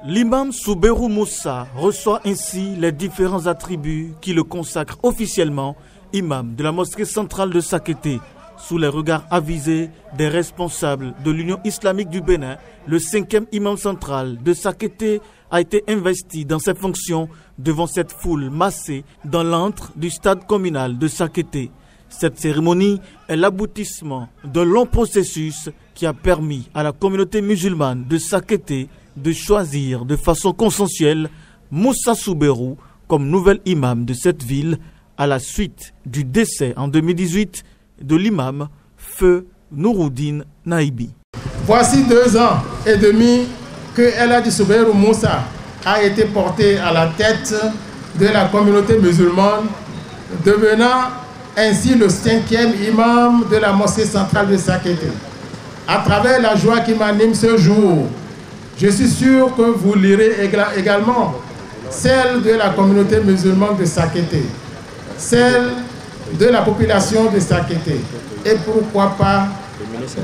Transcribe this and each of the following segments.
L'imam Souberou Moussa reçoit ainsi les différents attributs qui le consacrent officiellement imam de la mosquée centrale de Sakété. Sous les regards avisés des responsables de l'Union islamique du Bénin, le 5e imam central de Sakété a été investi dans ses fonctions devant cette foule massée dans l'antre du stade communal de Sakété. Cette cérémonie est l'aboutissement d'un long processus qui a permis à la communauté musulmane de Sakété de choisir de façon consensuelle Moussa Souberou comme nouvel imam de cette ville à la suite du décès en 2018 de l'imam Feu Nouroudine Naïbi. Voici 2 ans et demi que El Hadji Souberou Moussa a été porté à la tête de la communauté musulmane, devenant ainsi le 5e imam de la mosquée centrale de Sakété. À travers la joie qui m'anime ce jour, je suis sûr que vous lirez également celle de la communauté musulmane de Sakété, celle de la population de Sakété et pourquoi pas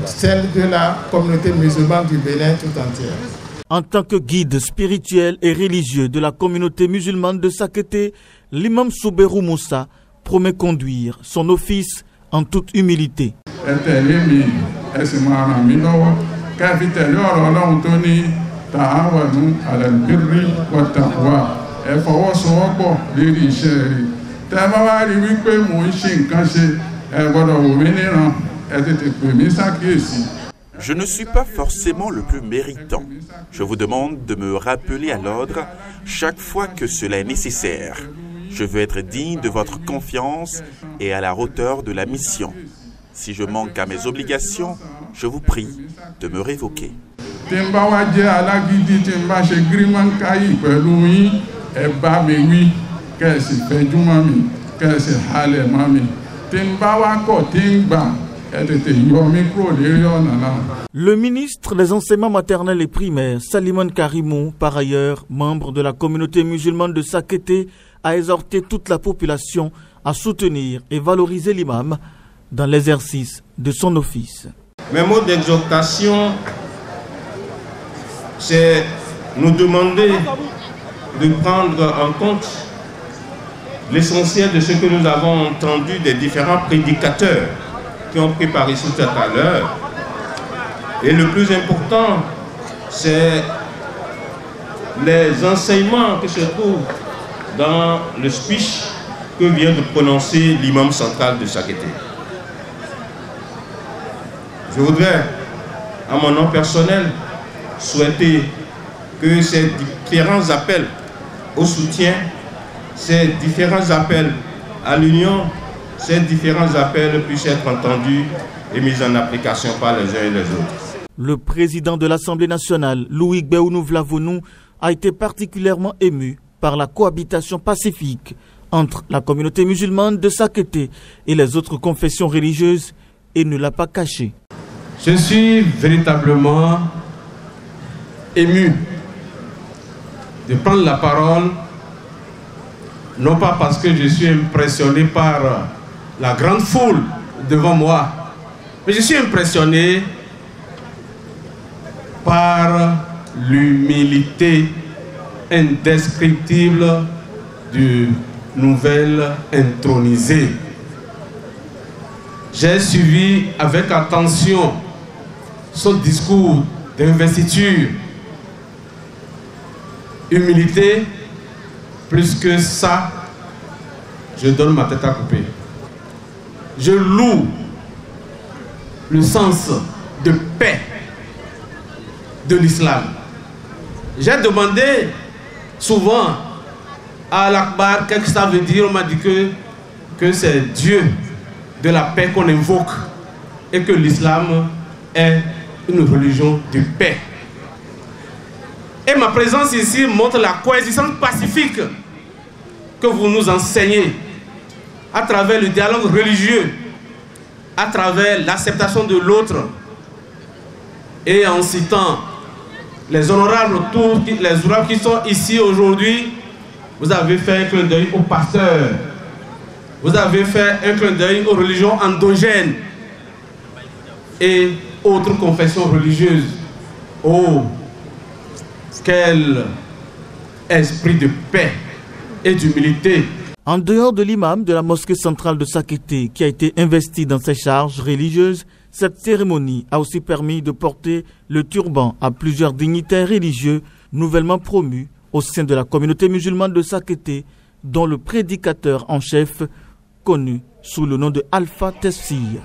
celle de la communauté musulmane du Bénin tout entière. En tant que guide spirituel et religieux de la communauté musulmane de Sakété, l'imam Souberou Moussa promet conduire son office en toute humilité. Je ne suis pas forcément le plus méritant. Je vous demande de me rappeler à l'ordre chaque fois que cela est nécessaire. Je veux être digne de votre confiance et à la hauteur de la mission. Si je manque à mes obligations, je vous prie de me révoquer. Le ministre des enseignements maternels et primaires, Salimane Karimou, par ailleurs membre de la communauté musulmane de Sakété, a exhorté toute la population à soutenir et valoriser l'imam dans l'exercice de son office. Mes mots d'exhortation, c'est nous demander de prendre en compte l'essentiel de ce que nous avons entendu des différents prédicateurs qui ont préparé tout à l'heure. Et le plus important, c'est les enseignements qui se trouvent dans le speech que vient de prononcer l'imam central de Sakété. Je voudrais, à mon nom personnel, souhaiter que ces différents appels au soutien, ces différents appels à l'union, ces différents appels puissent être entendus et mis en application par les uns et les autres. Le président de l'Assemblée nationale, Louis Béounou Vlavonou, a été particulièrement ému par la cohabitation pacifique entre la communauté musulmane de Sakété et les autres confessions religieuses et ne l'a pas caché. Je suis véritablement ému de prendre la parole, non pas parce que je suis impressionné par la grande foule devant moi, mais je suis impressionné par l'humilité indescriptible du nouvel intronisé. J'ai suivi avec attention son discours d'investiture. Humilité, plus que ça, je donne ma tête à couper. Je loue le sens de paix de l'islam. J'ai demandé souvent à l'Akbar qu'est-ce que ça veut dire. On m'a dit que c'est Dieu de la paix qu'on invoque et que l'islam est une religion de paix. Et ma présence ici montre la coexistence pacifique que vous nous enseignez à travers le dialogue religieux, à travers l'acceptation de l'autre et en citant les honorables qui sont ici aujourd'hui. Vous avez fait un clin d'œil aux pasteurs, vous avez fait un clin d'œil aux religions endogènes et autres confessions religieuses. Oh, Quel esprit de paix et d'humilité. En dehors de l'imam de la mosquée centrale de Sakété qui a été investi dans ses charges religieuses, cette cérémonie a aussi permis de porter le turban à plusieurs dignitaires religieux nouvellement promus au sein de la communauté musulmane de Sakété, dont le prédicateur en chef connu sous le nom de Alpha Tessir.